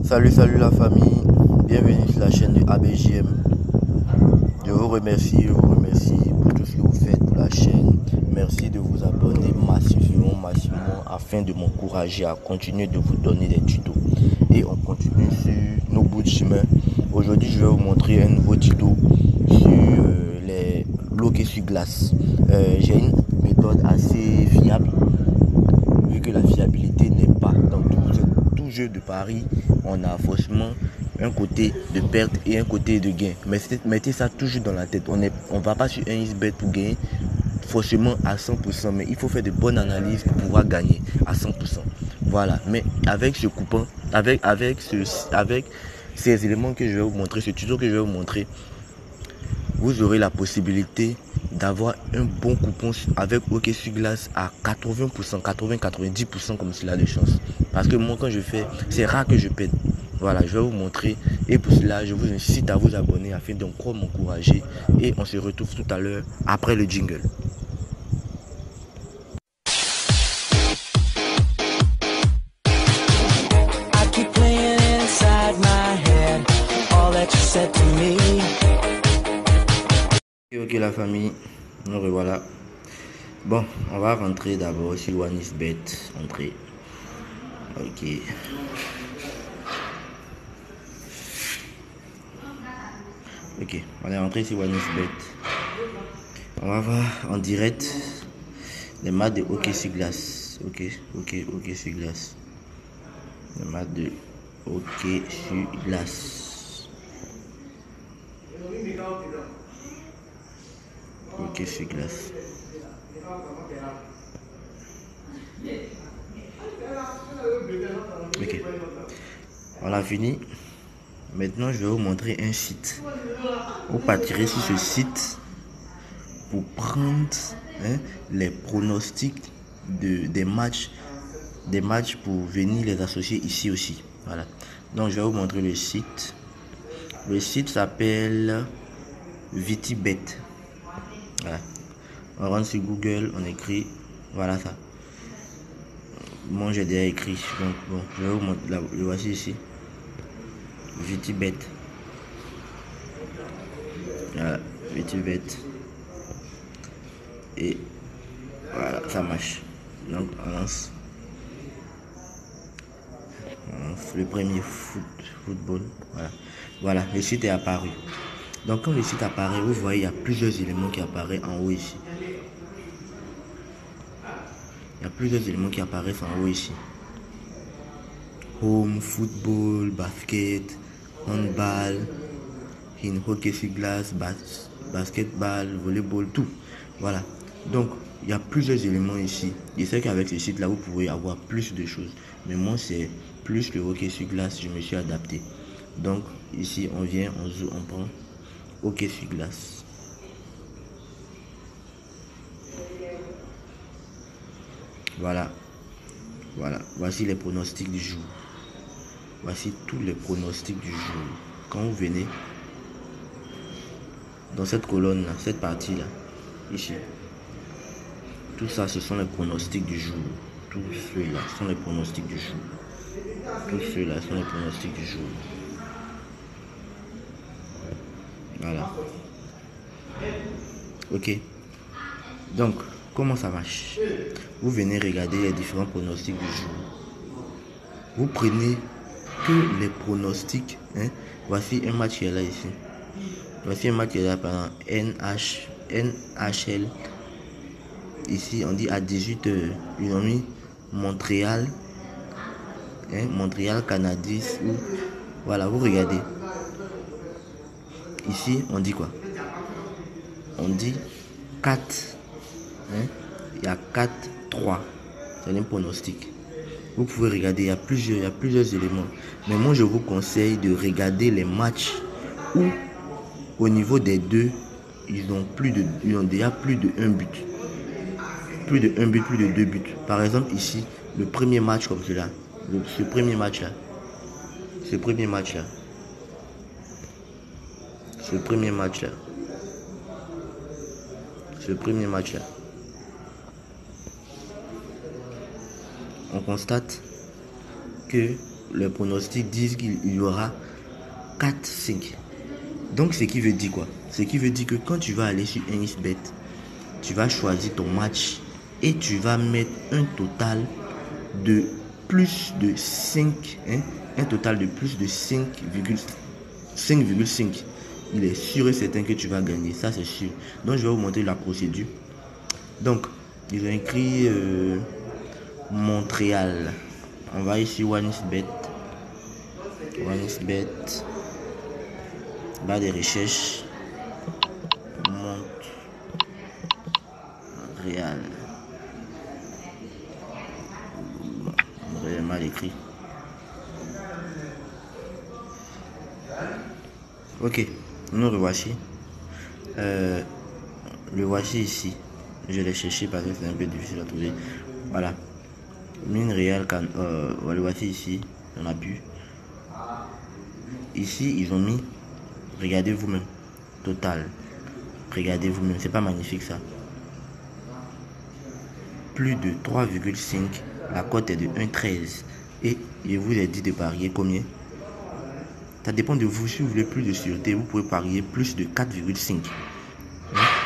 Salut la famille, bienvenue sur la chaîne de ABJM. Je vous remercie pour tout ce que vous faites pour la chaîne. Merci de vous abonner massivement afin de m'encourager à continuer de vous donner des tutos. Et on continue sur nos bouts de chemin. Aujourd'hui, je vais vous montrer un nouveau tuto sur les bloqués sur glace. J'ai une méthode assez fiable, vu que la fiabilité n'est pas dans tout jeu de paris. On a forcément un côté de perte et un côté de gain. Mais mettez ça toujours dans la tête. On ne va pas sur un XBet pour gagner forcément à 100%. Mais il faut faire de bonnes analyses pour pouvoir gagner à 100%. Voilà. Mais avec ce coupon, avec ces éléments que je vais vous montrer, ce tuto que je vais vous montrer, vous aurez la possibilité d'avoir un bon coupon avec hockey sur glace à 80%, 90% comme cela de chance. Parce que moi, quand je fais, c'est rare que je pète. Voilà, je vais vous montrer. Et pour cela, je vous incite à vous abonner afin d'encore m'encourager. Et on se retrouve tout à l'heure après le jingle. Ok la famille, nous revoilà. Bon, on va rentrer d'abord sur OneXBet. Entrer. Ok. Ok, on est rentré sur OneXBet. On va voir en direct les matchs de hockey sur glace. Ok sur glace. Les matchs de hockey sur glace. Hockey sur glace. Ok, on a fini. Maintenant, je vais vous montrer un site. Vous partirez sur ce site pour prendre les pronostics des matchs pour venir les associer ici aussi. Voilà. Donc, je vais vous montrer le site. Le site s'appelle VitiBet. Voilà. On rentre sur Google, on écrit. Voilà ça. Moi, j'ai déjà écrit. Donc, bon, je vais vous montrer. Le voici ici. VitiBet. Voilà, VitiBet. Et voilà, ça marche. Donc, on lance. Le premier football. Voilà, le site est apparu. Donc, quand le site apparaît, vous voyez, il y a plusieurs éléments qui apparaissent en haut ici. Il y a plusieurs éléments qui apparaissent en haut ici. Home, football, basket, handball, hockey sur glace, basketball, volleyball, tout. Voilà. Donc, il y a plusieurs éléments ici. Je sais qu'avec ce site-là, vous pouvez avoir plus de choses. Mais moi, c'est plus le hockey sur glace. Je me suis adapté. Donc, ici, on vient, on prend hockey sur glace. Voilà. Voici les pronostics du jour. Voici tous les pronostics du jour. Quand vous venez dans cette colonne-là, cette partie-là, ici, tout ça, ce sont les pronostics du jour. Tous ceux-là sont les pronostics du jour. Tous ceux-là sont les pronostics du jour. Voilà. Ok. Donc, comment ça marche? Vous venez regarder les différents pronostics du jour. Vous prenez que les pronostics. Voici un match qui est là ici. Voici un match qui est là par NHL. Ici, on dit à 18h. Ils ont mis Montréal. Montréal Canadis. Voilà, vous regardez. Ici, on dit quoi? On dit 4. Il y a 4-3. C'est un pronostic. Vous pouvez regarder, il y a plusieurs éléments. Mais moi, je vous conseille de regarder les matchs où, au niveau des deux, ils ont déjà plus de 1 but. Plus de 1 but, plus de 2 buts. Par exemple, ici, le premier match comme cela. Ce premier match-là. On constate que les pronostics disent qu'il y aura 4-5. Donc ce qui veut dire quoi? Ce qui veut dire que quand tu vas aller sur XBet, tu vas choisir ton match et tu vas mettre un total de plus de 5, hein, un total de plus de 5,5. Il est sûr et certain que tu vas gagner, ça c'est sûr. Donc je vais vous montrer la procédure. Donc ils ont écrit Montréal. On va ici OneXBet. OneXBet. Barre des recherches. Montréal. Mal écrit. Ok, nous revoici. Le voici ici. Je l'ai cherché parce que c'est un peu difficile à trouver. Voilà. Mine réelle, le voici ici. On a pu. Ici, ils ont mis. Regardez vous-même. Total. Regardez vous-même. C'est pas magnifique ça. Plus de 3,5. La cote est de 1,13. Et je vous ai dit de parier combien? Ça dépend de vous. Si vous voulez plus de sûreté, vous pouvez parier plus de 4,5.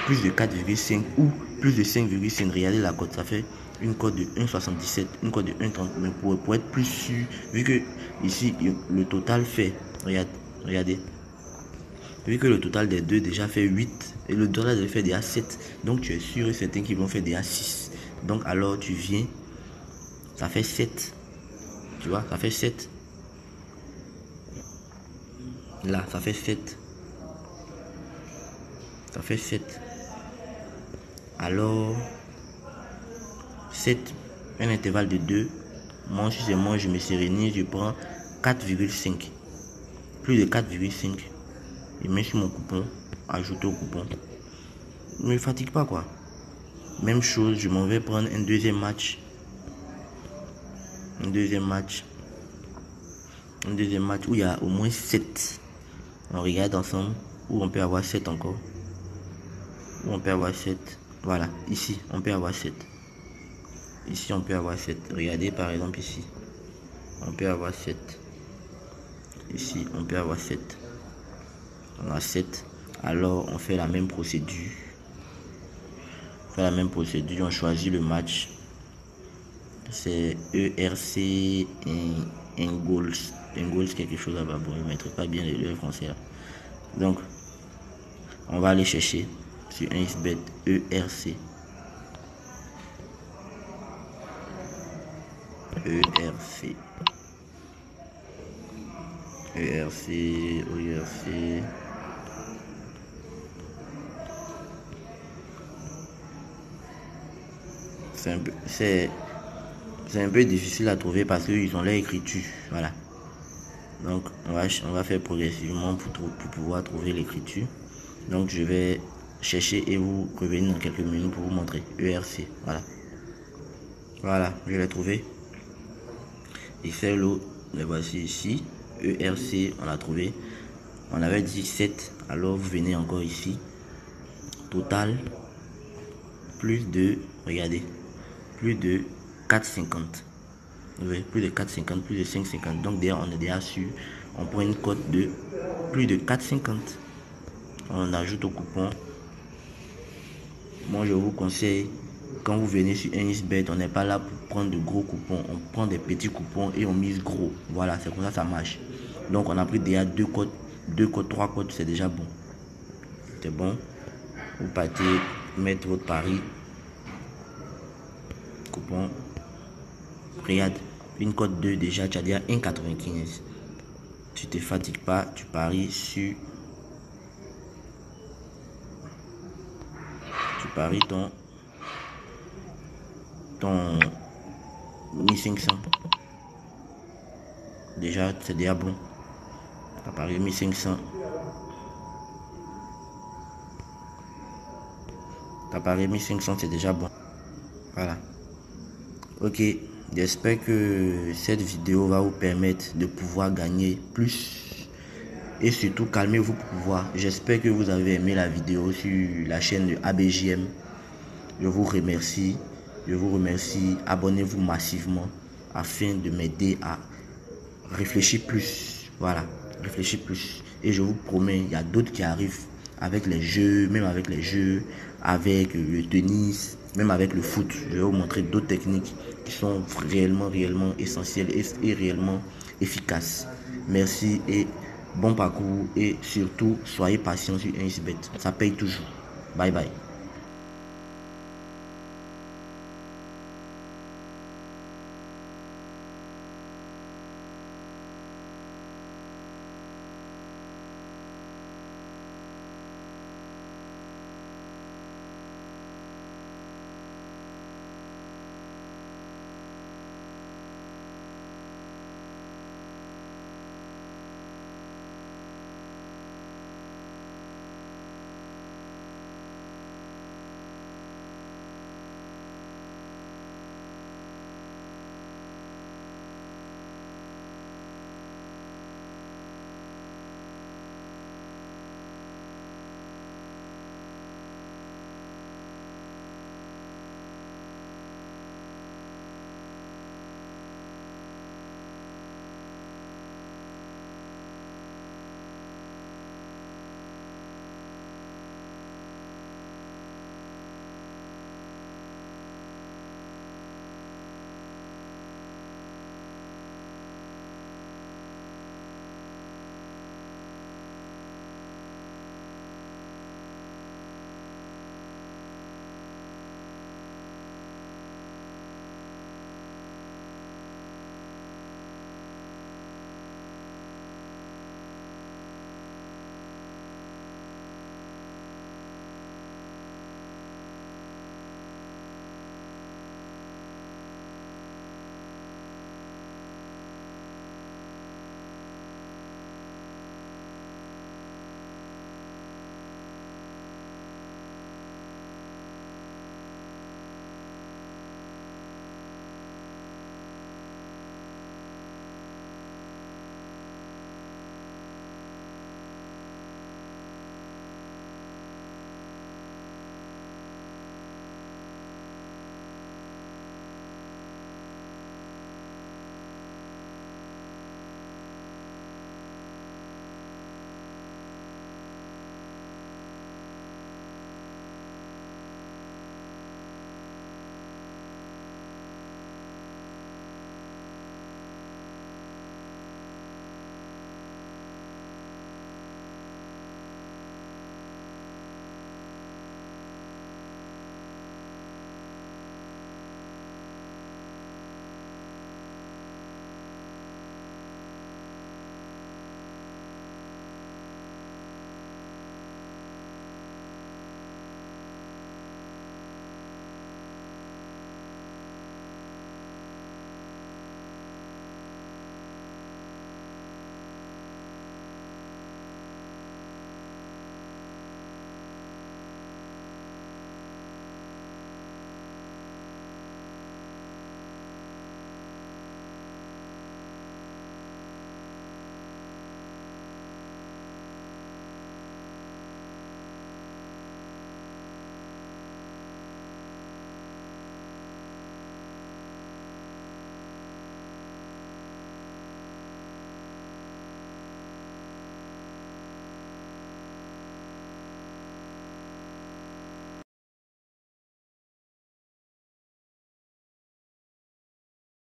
Plus de 4,5 ou plus de 5,5. Regardez la cote. Ça fait une cote de 1,77. Une cote de 1,30. Mais pour être plus sûr, vu que ici, le total fait. Regardez. Vu que le total des deux déjà fait 8. Et le total des deux fait déjà 7. Donc tu es sûr et certain qu'ils vont faire déjà 6. Donc alors tu viens. Ça fait 7. Tu vois, ça fait 7. Là, ça fait 7. Ça fait 7. Alors, 7, un intervalle de 2. Moi, si c'est moi, je me sérénise, je prends 4,5. Plus de 4,5. Je mets sur mon coupon, ajouter au coupon. Ne me fatigue pas, quoi. Même chose, je m'en vais prendre un deuxième match. Un deuxième match où il y a au moins 7. On regarde ensemble où on peut avoir 7 encore. Où on peut avoir 7. Voilà, ici, on peut avoir 7. Ici, on peut avoir 7. Regardez par exemple ici. On peut avoir 7. Ici, on peut avoir 7. On a 7. Alors, on fait la même procédure. On choisit le match. C'est ERC Ingols quelque chose là-bas. Bon, je ne mettrai pas bien le français là. Donc, on va aller chercher sur XBet ERC. ERC. C'est un peu difficile à trouver parce qu'ils ont l'écriture. Voilà. Donc, on va faire progressivement pour pouvoir trouver l'écriture. Donc, je vais chercher et vous revenir dans quelques minutes pour vous montrer. ERC. Voilà. Voilà, je l'ai trouvé. Et c'est l'eau. Le voici ici. ERC, on l'a trouvé. On avait dit 7. Alors, vous venez encore ici. Total. Plus de, regardez, plus de 4,50. Oui, plus de 4,50, plus de 5,50. Donc derrière, on est déjà sûr. On prend une cote de plus de 4,50. On ajoute au coupon. Moi, je vous conseille, quand vous venez sur XBet, on n'est pas là pour prendre de gros coupons. On prend des petits coupons et on mise gros. Voilà, c'est comme ça ça marche. Donc, on a pris déjà 2 cotes, 3 cotes, c'est déjà bon. C'est bon. Vous partez mettre votre pari. Coupon. Regarde, une cote 2 déjà, tu as déjà 1,95. Tu te fatigues pas, tu paries sur. Tu paries ton 1500. Déjà, c'est déjà bon. Tu as parié 1500. Tu as parié 1500, c'est déjà bon. Voilà. Ok, j'espère que cette vidéo va vous permettre de pouvoir gagner plus. Et surtout, calmez-vous pour pouvoir. J'espère que vous avez aimé la vidéo sur la chaîne de ABJM. Je vous remercie. Abonnez-vous massivement afin de m'aider à réfléchis plus. Voilà, réfléchis plus. Et je vous promets, il y a d'autres qui arrivent avec les jeux, même avec les jeux, avec le tennis, même avec le foot. Je vais vous montrer d'autres techniques qui sont réellement essentielles et réellement efficaces. Merci et bon parcours. Et surtout, soyez patient sur 1xBet. Ça paye toujours. Bye bye.